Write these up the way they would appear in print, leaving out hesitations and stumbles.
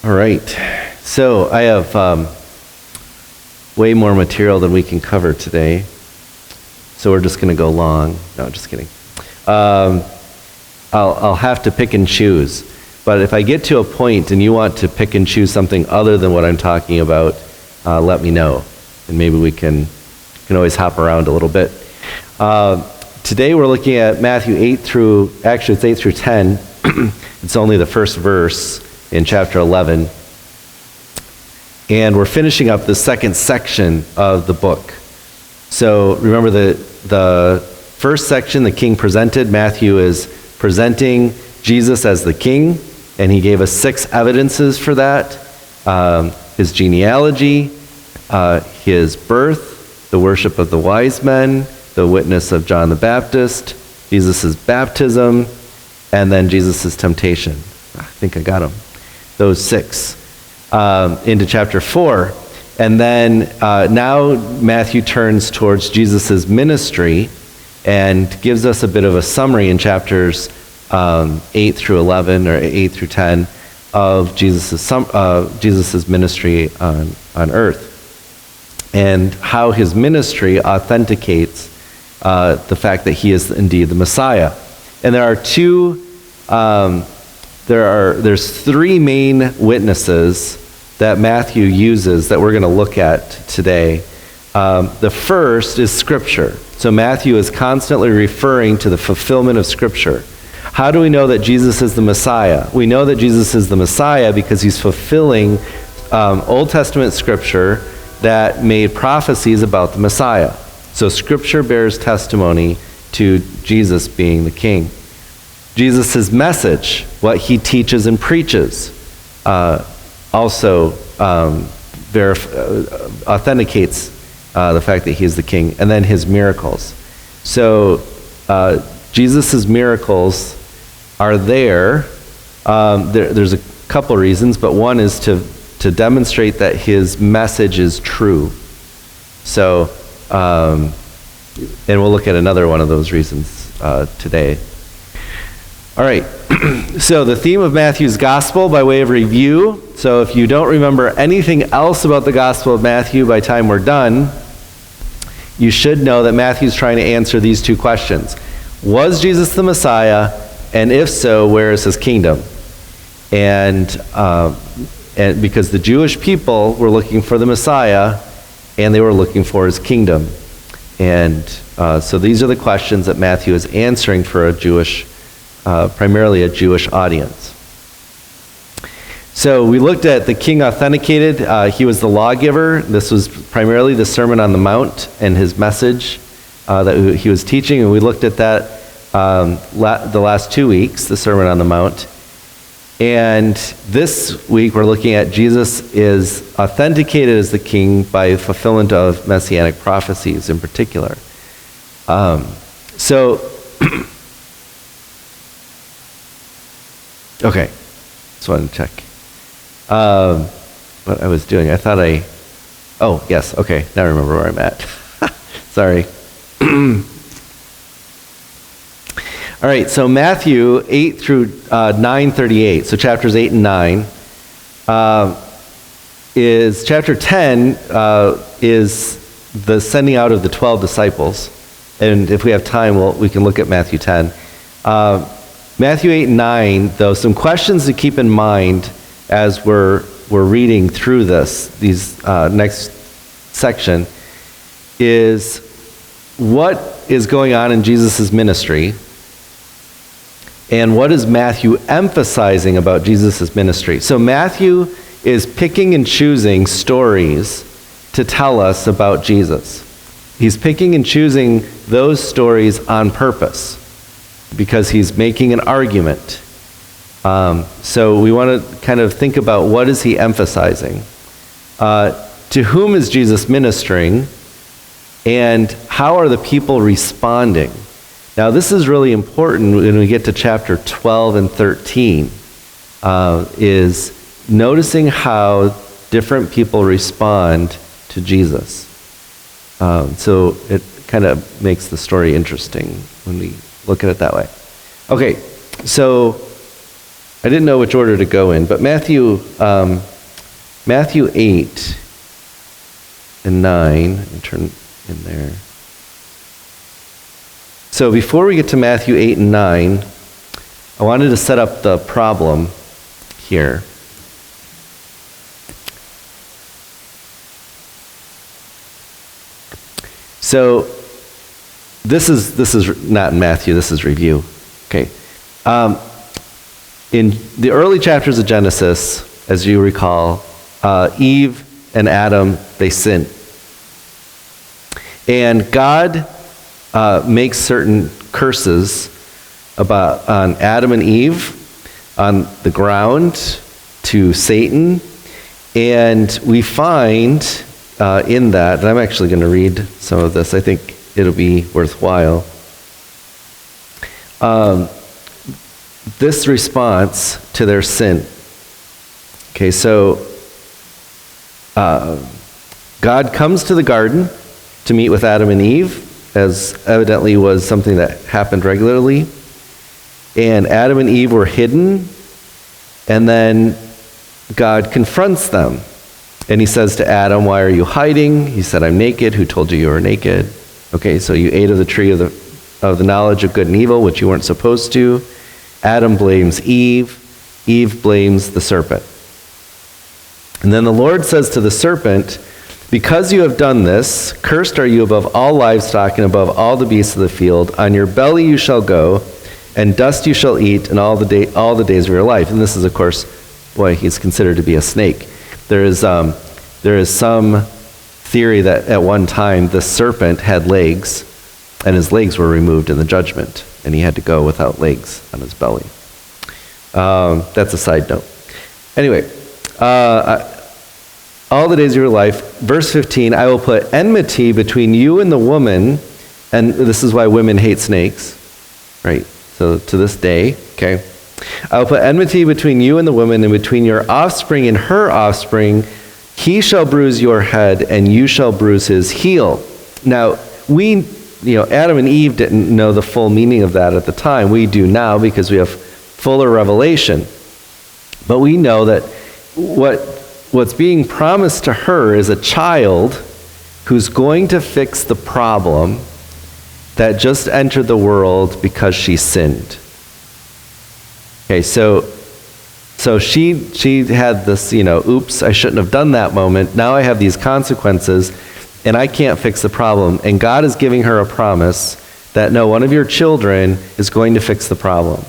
All right. So I have way more material than we can cover today. So we're just going to go long. No, just kidding. I'll have to pick and choose. But if I get to a point and you want to pick and choose something other than what I'm talking about, let me know. And maybe we can always hop around a little bit. Today we're looking at Matthew 8 through 10. It's only the first verse in chapter 11. And we're finishing up the second section of the book. So remember the first section, the king presented. Matthew is presenting Jesus as the king, and he gave us 6 evidences for that. His genealogy, his birth, the worship of the wise men, the witness of John the Baptist, Jesus' baptism, and then Jesus' temptation. I think I got them. Those 6 into chapter 4. And then now Matthew turns towards Jesus' ministry and gives us a bit of a summary in chapters 8 through 11 or 8 through 10 of Jesus' ministry on earth, and how his ministry authenticates the fact that he is indeed the Messiah. And there are there's 3 main witnesses that Matthew uses that we're going to look at today. The first is Scripture. So Matthew is constantly referring to the fulfillment of Scripture. How do we know that Jesus is the Messiah? We know that Jesus is the Messiah because he's fulfilling Old Testament Scripture that made prophecies about the Messiah. So Scripture bears testimony to Jesus being the King. Jesus' message, what he teaches and preaches, also authenticates the fact that he is the King. And then his miracles. So Jesus' miracles are there. There's a couple reasons, but one is to demonstrate that his message is true. So, and we'll look at another one of those reasons today. All right, so the theme of Matthew's gospel by way of review. So if you don't remember anything else about the gospel of Matthew by the time we're done, you should know that Matthew's trying to answer these 2 questions. Was Jesus the Messiah? And if so, where is his kingdom? And because the Jewish people were looking for the Messiah, and they were looking for his kingdom. And so these are the questions that Matthew is answering for primarily a Jewish audience. So we looked at the king authenticated. He was the lawgiver. This was primarily the Sermon on the Mount and his message that he was teaching. And we looked at that the last 2 weeks, the Sermon on the Mount. And this week we're looking at Jesus is authenticated as the king by fulfillment of messianic prophecies in particular. Okay, just wanted to check what I was doing. Oh, yes, okay, now I remember where I'm at. Sorry. All right, so Matthew 8 through 9:38, so chapters 8 and 9, is chapter 10 is the sending out of the 12 disciples. And if we have time, we can look at Matthew 10. Matthew 8 and 9, though, some questions to keep in mind as we're reading through these next section is what is going on in Jesus' ministry, and what is Matthew emphasizing about Jesus' ministry. So Matthew is picking and choosing stories to tell us about Jesus. He's picking and choosing those stories on purpose, because he's making an argument. So we want to kind of think about what is he emphasizing. To whom is Jesus ministering, and how are the people responding? Now this is really important when we get to chapter 12 and 13, is noticing how different people respond to Jesus. So it kind of makes the story interesting when we look at it that way. Okay, so I didn't know which order to go in, but Matthew 8 and 9, let me turn in there. So before we get to Matthew 8 and 9, I wanted to set up the problem here. So this is not in Matthew, this is review. Okay. In the early chapters of Genesis, as you recall, Eve and Adam, they sin. And God makes certain curses on Adam and Eve, on the ground, to Satan. And we find in that, and I'm actually going to read some of this, I think it'll be worthwhile. This response to their sin. Okay, so God comes to the garden to meet with Adam and Eve, as evidently was something that happened regularly. And Adam and Eve were hidden, and then God confronts them. And he says to Adam, "Why are you hiding?" He said, "I'm naked. Who told you you were naked?" Okay, so you ate of the tree of the knowledge of good and evil, which you weren't supposed to. Adam blames Eve. Eve blames the serpent. And then the Lord says to the serpent, "Because you have done this, cursed are you above all livestock and above all the beasts of the field. On your belly you shall go, and dust you shall eat in all the days of your life." And this is, of course, why he's considered to be a snake. There is some theory that at one time the serpent had legs, and his legs were removed in the judgment, and he had to go without legs on his belly. That's a side note. Anyway, all the days of your life, verse 15, "I will put enmity between you and the woman," and this is why women hate snakes, right? So to this day, okay. "I will put enmity between you and the woman, and between your offspring and her offspring. He shall bruise your head, and you shall bruise his heel." Now, Adam and Eve didn't know the full meaning of that at the time. We do now because we have fuller revelation. But we know that what's being promised to her is a child who's going to fix the problem that just entered the world because she sinned. Okay, so she had this, oops, I shouldn't have done that moment. Now I have these consequences, and I can't fix the problem. And God is giving her a promise that, no, one of your children is going to fix the problem.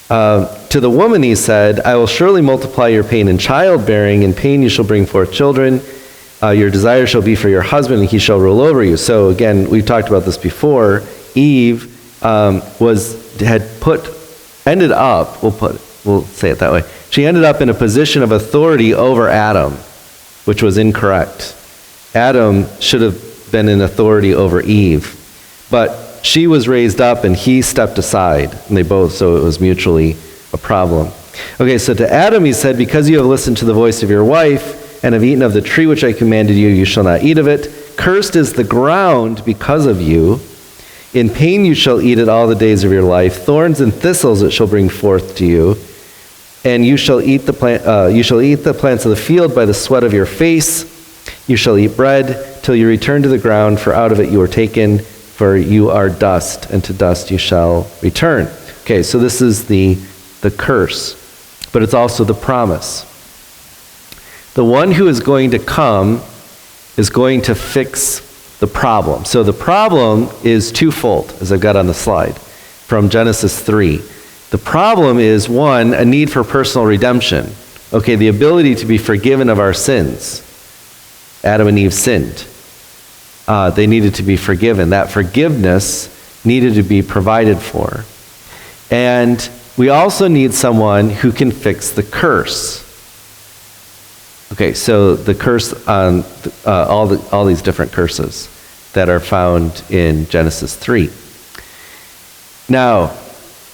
To the woman he said, "I will surely multiply your pain in childbearing. In pain you shall bring forth children. Your desire shall be for your husband, and he shall rule over you." So again, we've talked about this before. Eve ended up, we'll say it that way. She ended up in a position of authority over Adam, which was incorrect. Adam should have been in authority over Eve, but she was raised up and he stepped aside, and so it was mutually a problem. Okay, so to Adam he said, "Because you have listened to the voice of your wife and have eaten of the tree which I commanded you, you shall not eat of it. Cursed is the ground because of you. In pain you shall eat it all the days of your life. Thorns and thistles it shall bring forth to you. And you shall eat the plants of the field by the sweat of your face. You shall eat bread till you return to the ground, for out of it you were taken, for you are dust, and to dust you shall return." Okay, so this is the curse, but it's also the promise. The one who is going to come is going to fix the problem. So the problem is twofold, as I've got on the slide, from Genesis 3. The problem is, one, a need for personal redemption. Okay, the ability to be forgiven of our sins. Adam and Eve sinned. They needed to be forgiven. That forgiveness needed to be provided for. And we also need someone who can fix the curse. Okay, so the curse on all these different curses that are found in Genesis 3. Now,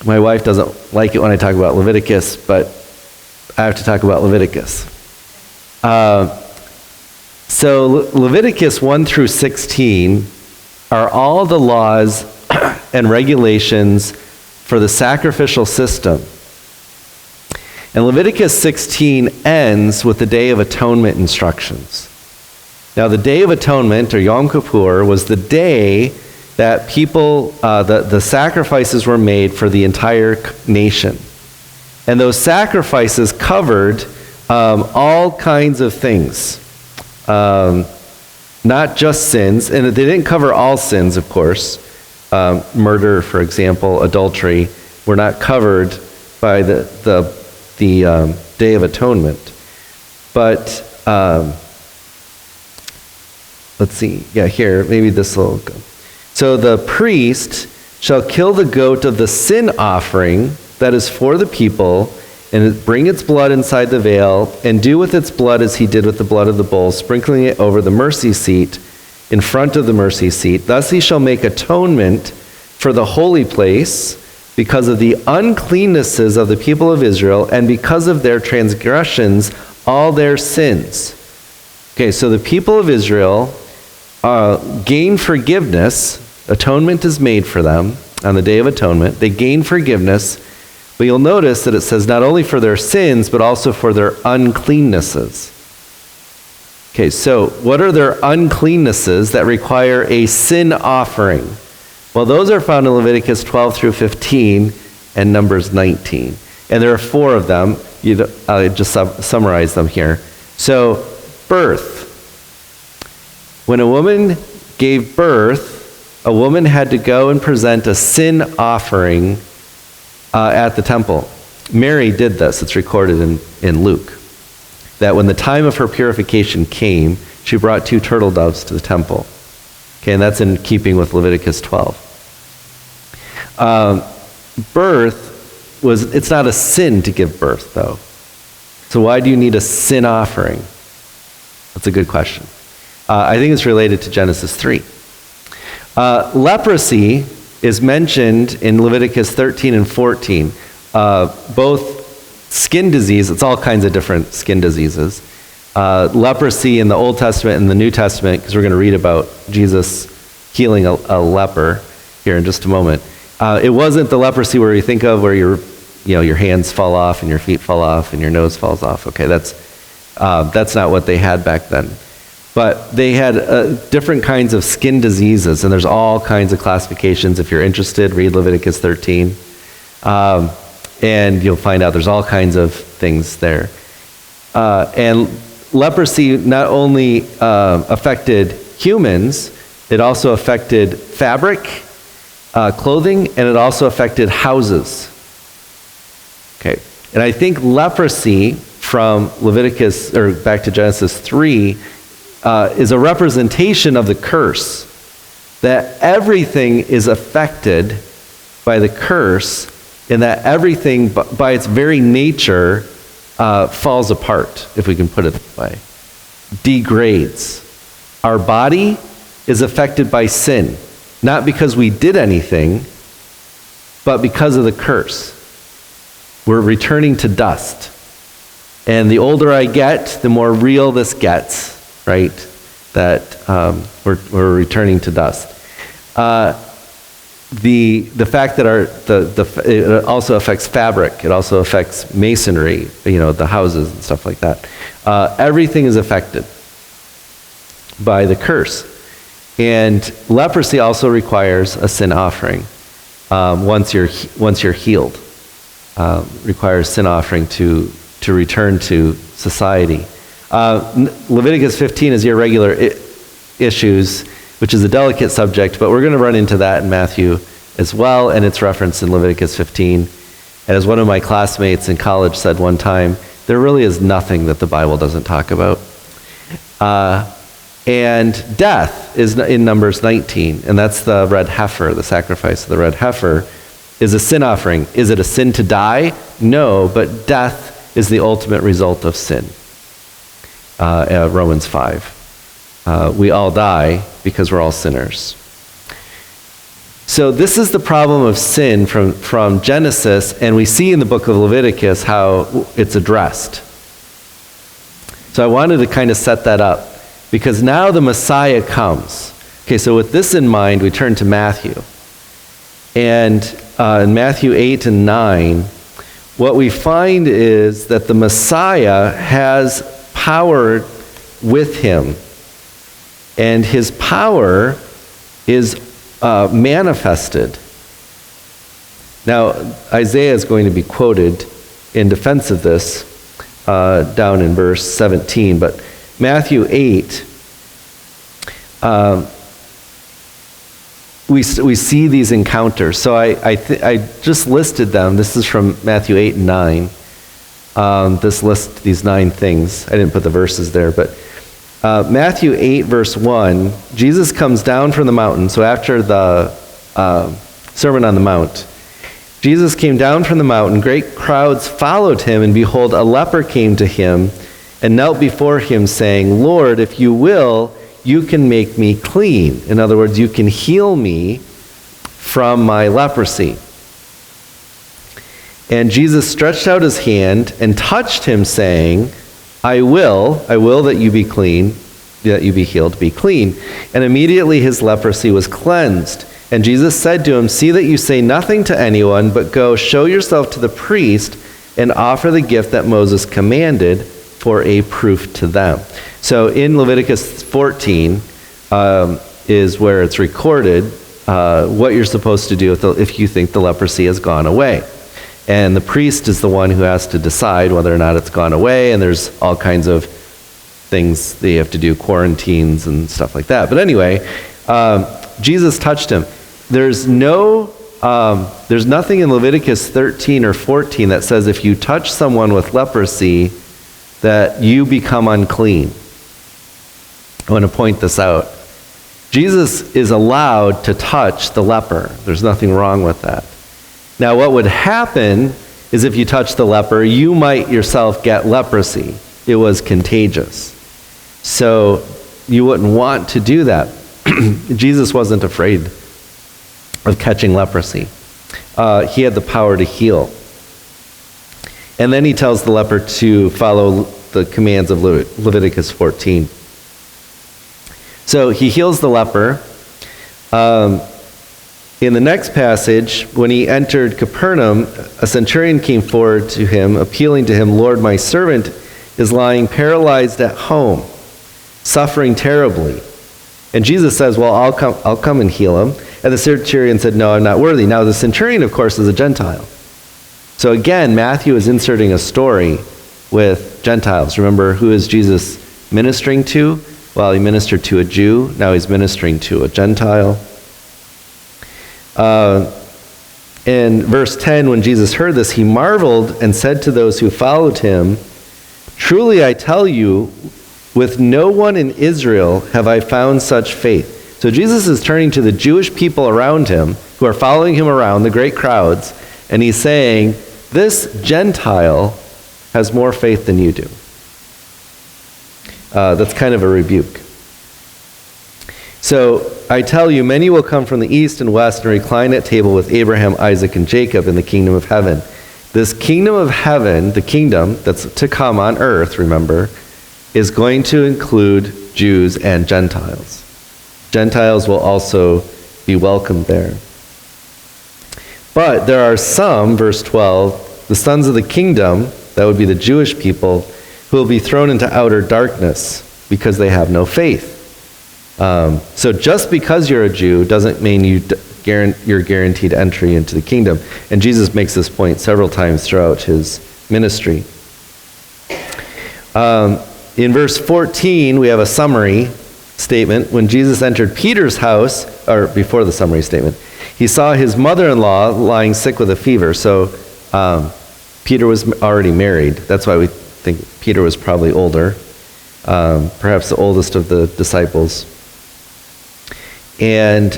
my wife doesn't like it when I talk about Leviticus, but I have to talk about Leviticus. So Leviticus 1 through 16 are all the laws and regulations for the sacrificial system. And Leviticus 16 ends with the Day of Atonement instructions. Now, the Day of Atonement, or Yom Kippur, was the day that people, the sacrifices were made for the entire nation. And those sacrifices covered all kinds of things, not just sins, and they didn't cover all sins, of course. Murder, for example, adultery, were not covered by the Day of Atonement. But let's see, here, maybe this will go. So the priest shall kill the goat of the sin offering that is for the people, and bring its blood inside the veil, and do with its blood as he did with the blood of the bull, sprinkling it over the mercy seat in front of the mercy seat. Thus he shall make atonement for the holy place because of the uncleannesses of the people of Israel, and because of their transgressions, all their sins. Okay, so the people of Israel gain forgiveness. Atonement is made for them on the Day of Atonement. They gain forgiveness. But you'll notice that it says not only for their sins, but also for their uncleannesses. Okay, so what are their uncleannesses that require a sin offering? Well, those are found in Leviticus 12 through 15 and Numbers 19. And there are 4 of them. I'll just summarize them here. So, birth. When a woman gave birth, a woman had to go and present a sin offering at the temple. Mary did this. It's recorded in Luke. That when the time of her purification came, she brought 2 turtle doves to the temple. Okay, and that's in keeping with Leviticus 12. Birth it's not a sin to give birth, though. So why do you need a sin offering? That's a good question. I think it's related to Genesis 3. Leprosy is mentioned in Leviticus 13 and 14. Both skin disease, it's all kinds of different skin diseases. Leprosy in the Old Testament and the New Testament, because we're going to read about Jesus healing a leper here in just a moment. It wasn't the leprosy where you think of where your hands fall off and your feet fall off and your nose falls off. Okay, that's not what they had back then. But they had different kinds of skin diseases, and there's all kinds of classifications. If you're interested, read Leviticus 13, and you'll find out there's all kinds of things there. And leprosy not only affected humans, it also affected fabric, clothing, and it also affected houses. Okay, and I think leprosy from Leviticus, or back to Genesis 3, is a representation of the curse, that everything is affected by the curse, and that everything by its very nature falls apart, if we can put it that way, degrades. Our body is affected by sin, not because we did anything, but because of the curse. We're returning to dust. And the older I get, the more real this gets. Right, that we're returning to dust. The fact that it also affects fabric, it also affects masonry, the houses and stuff like that. Everything is affected by the curse, and leprosy also requires a sin offering. Once you're healed, requires sin offering to return to society. Leviticus 15 is irregular issues, which is a delicate subject, but we're going to run into that in Matthew as well, and it's referenced in Leviticus 15. And as one of my classmates in college said one time, there really is nothing that the Bible doesn't talk about. And death is in Numbers 19, and that's the red heifer, the sacrifice of the red heifer, is a sin offering. Is it a sin to die? No, but death is the ultimate result of sin. Romans 5. We all die because we're all sinners. So this is the problem of sin from Genesis, and we see in the book of Leviticus how it's addressed. So I wanted to kind of set that up, because now the Messiah comes. Okay, so with this in mind, we turn to Matthew. And in Matthew 8 and 9, what we find is that the Messiah has power with him. And his power is manifested. Now, Isaiah is going to be quoted in defense of this down in verse 17. But Matthew 8, we see these encounters. So I just listed them. This is from Matthew 8 and 9. This lists these 9 things. I didn't put the verses there, but Matthew 8, verse 1, Jesus comes down from the mountain. So after the Sermon on the Mount, Jesus came down from the mountain. Great crowds followed him, and behold, a leper came to him and knelt before him, saying, Lord, if you will, you can make me clean. In other words, you can heal me from my leprosy. And Jesus stretched out his hand and touched him, saying, I will that you be clean, that you be healed, be clean. And immediately his leprosy was cleansed. And Jesus said to him, see that you say nothing to anyone, but go, show yourself to the priest, and offer the gift that Moses commanded for a proof to them. So in Leviticus 14 is where it's recorded what you're supposed to do if you think the leprosy has gone away. And the priest is the one who has to decide whether or not it's gone away, and there's all kinds of things they have to do, quarantines and stuff like that. But anyway, Jesus touched him. There's nothing in Leviticus 13 or 14 that says if you touch someone with leprosy that you become unclean. I want to point this out. Jesus is allowed to touch the leper. There's nothing wrong with that. Now, what would happen is if you touch the leper, you might yourself get leprosy. It was contagious. So you wouldn't want to do that. Jesus wasn't afraid of catching leprosy. He had the power to heal. And then he tells the leper to follow the commands of Leviticus 14. So he heals the leper. In the next passage, when he entered Capernaum, a centurion came forward to him, appealing to him, Lord, my servant is lying paralyzed at home, suffering terribly. And Jesus says, well, I'll come and heal him. And the centurion said, no, I'm not worthy. Now, the centurion, of course, is a Gentile. So again, Matthew is inserting a story with Gentiles. Remember, who is Jesus ministering to? Well, he ministered to a Jew. Now he's ministering to a Gentile. In verse 10, when Jesus heard this, he marveled and said to those who followed him, truly I tell you, with no one in Israel have I found such faith. So Jesus is turning to the Jewish people around him who are following him around, the great crowds, and he's saying, this Gentile has more faith than you do. That's kind of a rebuke. So I tell you, many will come from the east and west and recline at table with Abraham, Isaac, and Jacob in the kingdom of heaven. This kingdom of heaven, the kingdom that's to come on earth, remember, is going to include Jews and Gentiles. Gentiles will also be welcomed there. But there are some, verse 12, the sons of the kingdom, that would be the Jewish people, who will be thrown into outer darkness because they have no faith. So just because you're a Jew doesn't mean you're guaranteed entry into the kingdom. And Jesus makes this point several times throughout his ministry. In verse 14, we have a summary statement. When Jesus entered Peter's house, or before the summary statement, he saw his mother-in-law lying sick with a fever. So Peter was already married. That's why we think Peter was probably older, perhaps the oldest of the disciples. And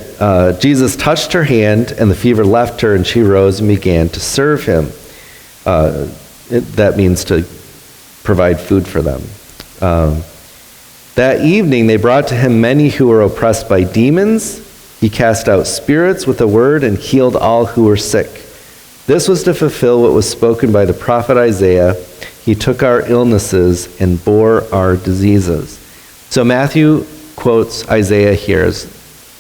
Jesus touched her hand, and the fever left her, and she rose and began to serve him. That means to provide food for them. That evening they brought to him many who were oppressed by demons. He cast out spirits with a word and healed all who were sick. This was to fulfill what was spoken by the prophet Isaiah. He took our illnesses and bore our diseases. So Matthew quotes Isaiah here,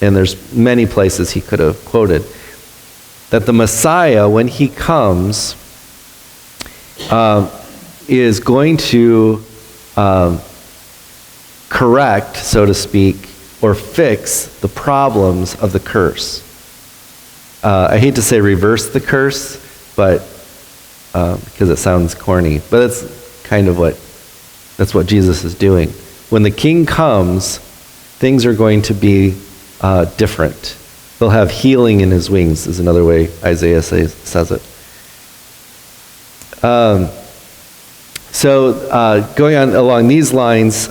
and there's many places he could have quoted. that the Messiah, when he comes, is going to correct, so to speak, or fix the problems of the curse. I hate to say reverse the curse, but because it sounds corny, but that's kind of that's what Jesus is doing. When the King comes, things are going to be different. He'll have healing in his wings, is another way Isaiah says it. So going on along these lines,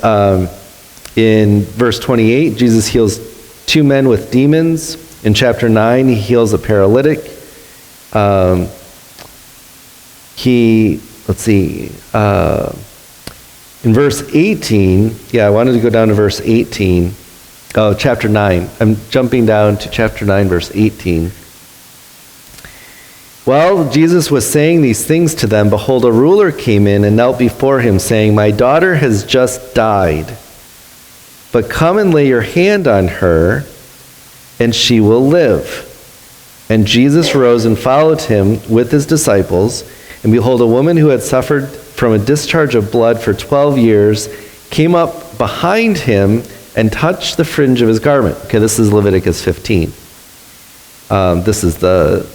in verse 28, Jesus heals 2 men with demons. In chapter 9, he heals a paralytic. In verse 18, I wanted to go down to verse 18. Oh, chapter 9. I'm jumping down to chapter 9, verse 18. While Jesus was saying these things to them, behold, a ruler came in and knelt before him, saying, "My daughter has just died, but come and lay your hand on her, and she will live." And Jesus rose and followed him with his disciples. And behold, a woman who had suffered from a discharge of blood for 12 years came up behind him and touched the fringe of his garment. Okay, this is Leviticus 15. This is the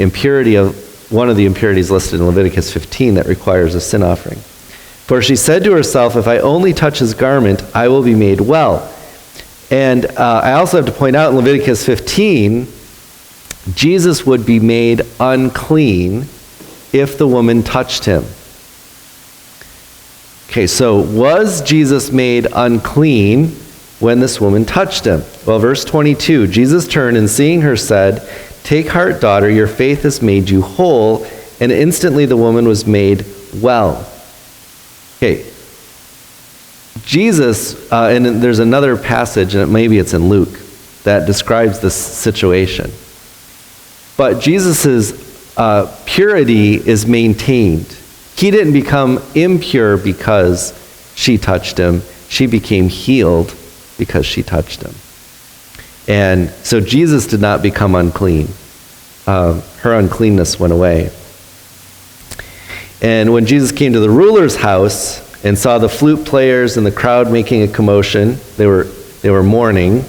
impurity of one of the impurities listed in Leviticus 15 that requires a sin offering. For she said to herself, "If I only touch his garment, I will be made well." And I also have to point out in Leviticus 15, Jesus would be made unclean if the woman touched him. Okay, so was Jesus made unclean when this woman touched him? Well, verse 22, Jesus turned and seeing her said, "Take heart, daughter, your faith has made you whole." And instantly the woman was made well. Okay, Jesus, and there's another passage, and maybe it's in Luke, that describes this situation. But Jesus' purity is maintained. He didn't become impure because she touched him. She became healed because she touched him. And so Jesus did not become unclean. Her uncleanness went away. And when Jesus came to the ruler's house and saw the flute players and the crowd making a commotion, they were mourning,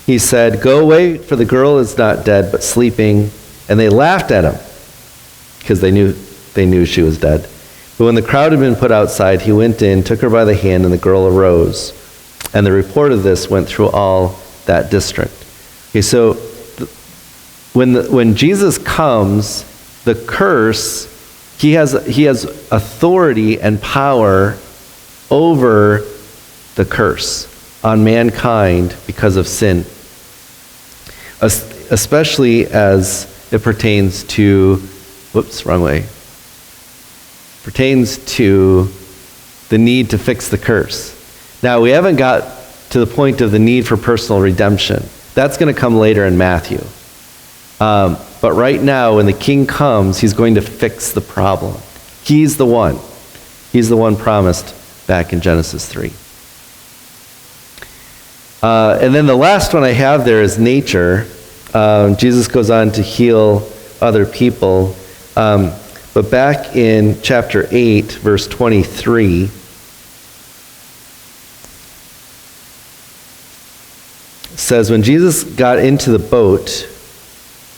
he said, "Go away, for the girl is not dead, but sleeping." And they laughed at him because they knew she was dead. But when the crowd had been put outside, he went in, took her by the hand, and the girl arose. And the report of this went through all that district. Okay, so when Jesus comes, the curse, he has authority and power over the curse on mankind because of sin, especially as it pertains to, pertains to the need to fix the curse. Now, we haven't got to the point of the need for personal redemption. That's going to come later in Matthew. But right now, when the King comes, he's going to fix the problem. He's the one. He's the one promised back in Genesis 3. And then the last one I have there is nature. Jesus goes on to heal other people. But back in chapter 8, verse 23, it says, when Jesus got into the boat,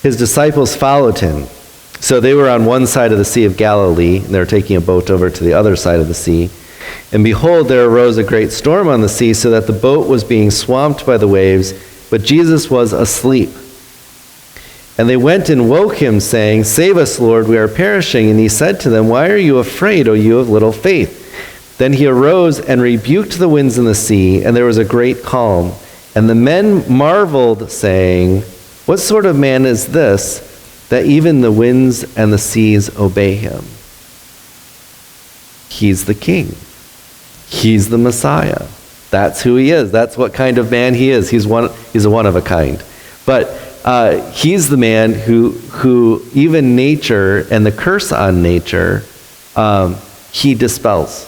his disciples followed him. So they were on one side of the Sea of Galilee, and they were taking a boat over to the other side of the sea. And behold, there arose a great storm on the sea, so that the boat was being swamped by the waves, but Jesus was asleep. And they went and woke him, saying, "Save us, Lord, we are perishing." And he said to them, "Why are you afraid, O you of little faith?" Then he arose and rebuked the winds and the sea, and there was a great calm. And the men marveled, saying, "What sort of man is this, that even the winds and the seas obey him?" He's the King. He's the Messiah. That's who he is. That's what kind of man he is. He's a one of a kind. But he's the man who even nature and the curse on nature, he dispels.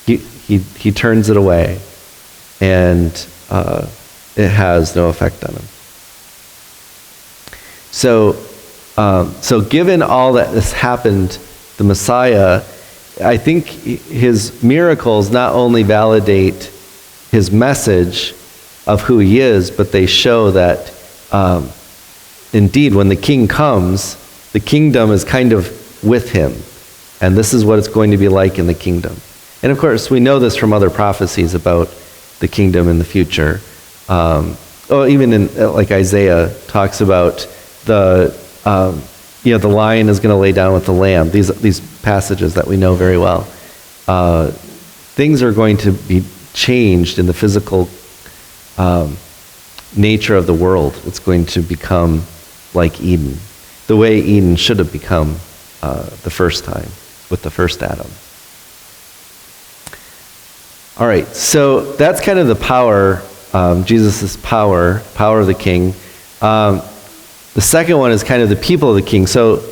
He turns it away, and it has no effect on him. So given all that has happened, the Messiah, I think his miracles not only validate his message of who he is, but they show that indeed when the king comes, the kingdom is kind of with him. And this is what it's going to be like in the kingdom. And of course, we know this from other prophecies about the kingdom in the future. Even in like Isaiah talks about the lion is going to lay down with the lamb. These passages that we know very well. Things are going to be changed in the physical nature of the world. It's going to become like Eden, the way Eden should have become the first time with the first Adam. All right, so that's kind of the power, Jesus' power of the king. The second one is kind of the people of the king. So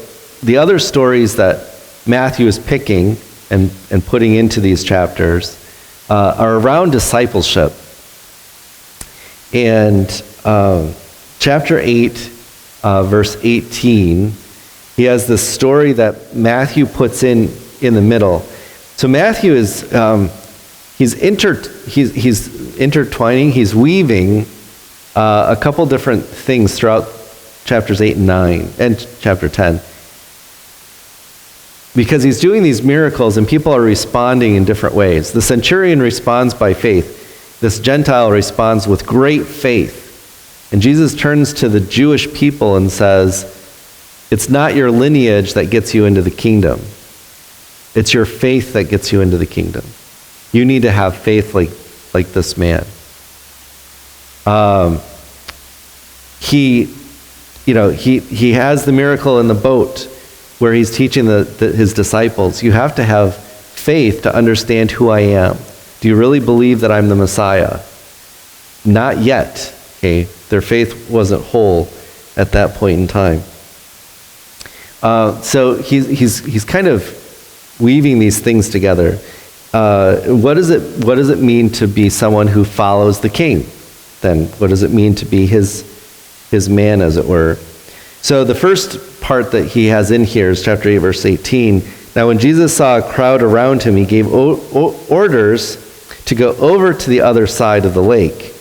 the other stories that Matthew is picking and putting into these chapters are around discipleship. And chapter 8, verse 18, he has this story that Matthew puts in the middle. So Matthew is he's intertwining, he's weaving a couple different things throughout chapters 8 and 9 and chapter 10. Because he's doing these miracles and people are responding in different ways. The centurion responds by faith. This Gentile responds with great faith. And Jesus turns to the Jewish people and says, it's not your lineage that gets you into the kingdom. It's your faith that gets you into the kingdom. You need to have faith like this man. He has the miracle in the boat where he's teaching his disciples. You have to have faith to understand who I am. Do you really believe that I'm the Messiah? Not yet. Okay, their faith wasn't whole at that point in time. So he's kind of weaving these things together. What does it mean to be someone who follows the king? Then what does it mean to be his man, as it were? So the first part that he has in here is chapter 8, verse 18. Now when Jesus saw a crowd around him, he gave orders to go over to the other side of the lake.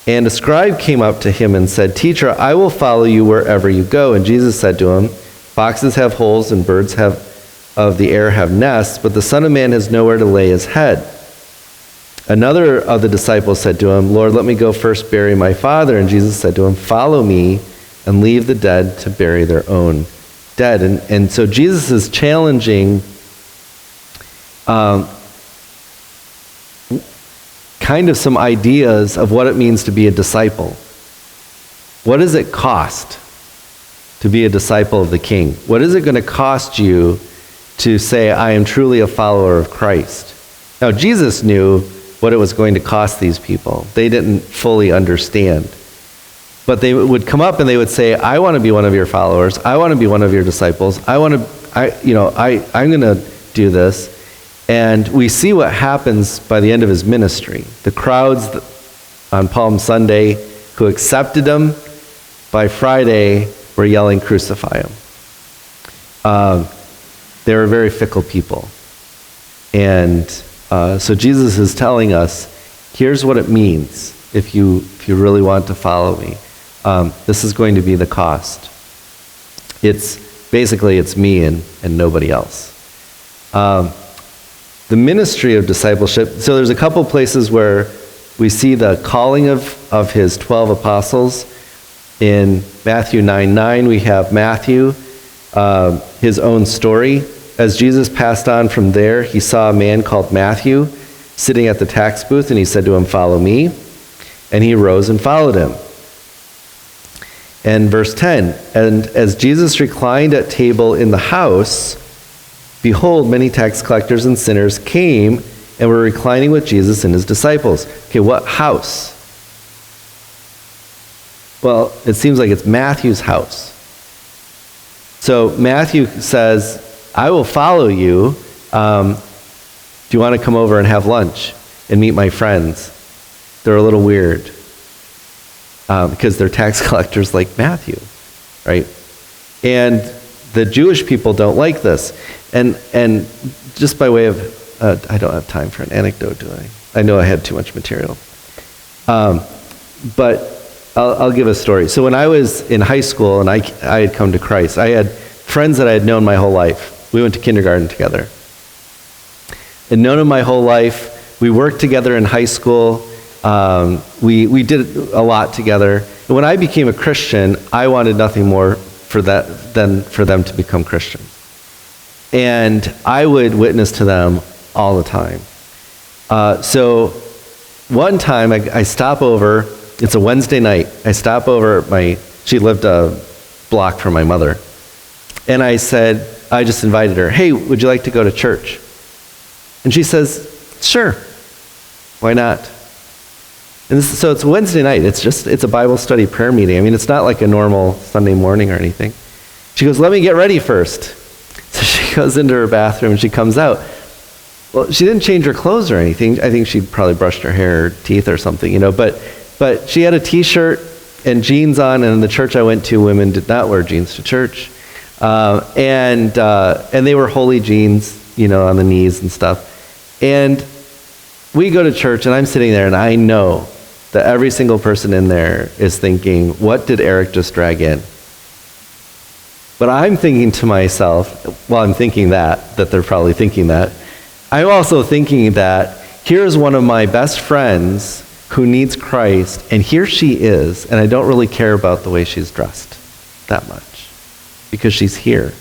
And a scribe came up to him and said, "Teacher, I will follow you wherever you go." And Jesus said to him, "Foxes have holes and birds of the air have nests, but the Son of Man has nowhere to lay his head." Another of the disciples said to him, "Lord, let me go first bury my father." And Jesus said to him, "Follow me and leave the dead to bury their own dead." And so Jesus is challenging kind of some ideas of what it means to be a disciple. What does it cost to be a disciple of the King? What is it going to cost you to say, I am truly a follower of Christ? Now, Jesus knew what it was going to cost these people. They didn't fully understand. But they would come up and they would say, I want to be one of your followers. I want to be one of your disciples. I'm going to do this. And we see what happens by the end of his ministry. The crowds on Palm Sunday who accepted him, by Friday were yelling, "Crucify him." They were very fickle people. And so Jesus is telling us, here's what it means if you really want to follow me. This is going to be the cost. It's me and nobody else. The ministry of discipleship. So there's a couple places where we see the calling of his 12 apostles. In Matthew 9:9, we have Matthew, his own story. As Jesus passed on from there, he saw a man called Matthew sitting at the tax booth, and he said to him, "Follow me." And he rose and followed him. And verse 10, and as Jesus reclined at table in the house, behold, many tax collectors and sinners came and were reclining with Jesus and his disciples. Okay, what house? Well, it seems like it's Matthew's house. So Matthew says, I will follow you. Do you want to come over and have lunch and meet my friends? They're a little weird because they're tax collectors like Matthew. right? And the Jewish people don't like this. And just by way of, I don't have time for an anecdote, do I? I know I had too much material. But I'll give a story. So when I was in high school and I had come to Christ, I had friends that I had known my whole life. We went to kindergarten together. And known them my whole life. We worked together in high school. We did a lot together. And when I became a Christian, I wanted nothing more than for them to become Christians. And I would witness to them all the time. So one time I stop over, it's a Wednesday night, I stop over she lived a block from my mother. And I just invited her, hey, would you like to go to church? And she says, sure, why not? And so it's Wednesday night, it's a Bible study prayer meeting. I mean, it's not like a normal Sunday morning or anything. She goes, let me get ready first. So she goes into her bathroom and she comes out. Well, she didn't change her clothes or anything. I think she'd probably brushed her hair or teeth or something, but she had a t-shirt and jeans on, and in the church I went to, women did not wear jeans to church. And they were holy jeans, on the knees and stuff. And we go to church and I'm sitting there and I know that every single person in there is thinking, what did Eric just drag in? But I'm thinking to myself, well, I'm thinking that they're probably thinking that. I'm also thinking that here's one of my best friends who needs Christ, and here she is, and I don't really care about the way she's dressed that much, because she's here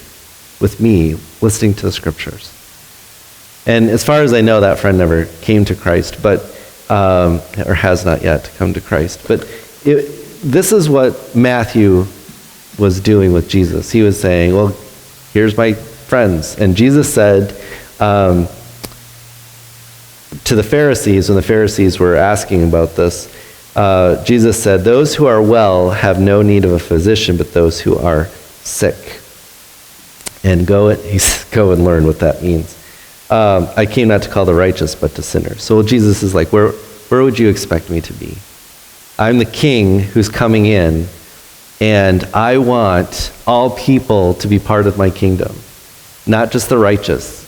with me, listening to the scriptures. And as far as I know, that friend never came to Christ, or has not yet come to Christ. But this is what Matthew was doing with Jesus. He was saying, well, here's my friends. And Jesus said to the Pharisees, when the Pharisees were asking about this, Jesus said, those who are well have no need of a physician, but those who are sick. And go and learn what that means. I came not to call the righteous, but to sinners. So Jesus is like, where would you expect me to be? I'm the king who's coming in, and I want all people to be part of my kingdom, not just the righteous.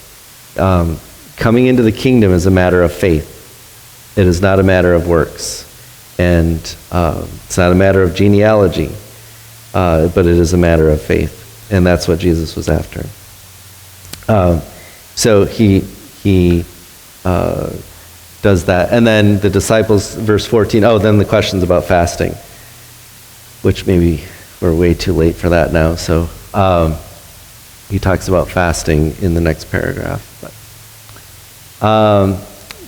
Coming into the kingdom is a matter of faith. It is not a matter of works. And it's not a matter of genealogy, but it is a matter of faith. And that's what Jesus was after. So he does that. And then the disciples, verse 14, then the questions about fasting, which maybe we're way too late for that now. So he talks about fasting in the next paragraph.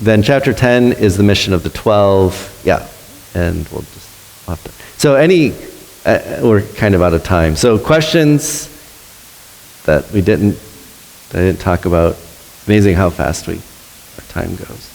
Then chapter 10 is the mission of the 12. Yeah, and we'll just have to. So we're kind of out of time. So questions that I didn't talk about. It's amazing how fast our time goes.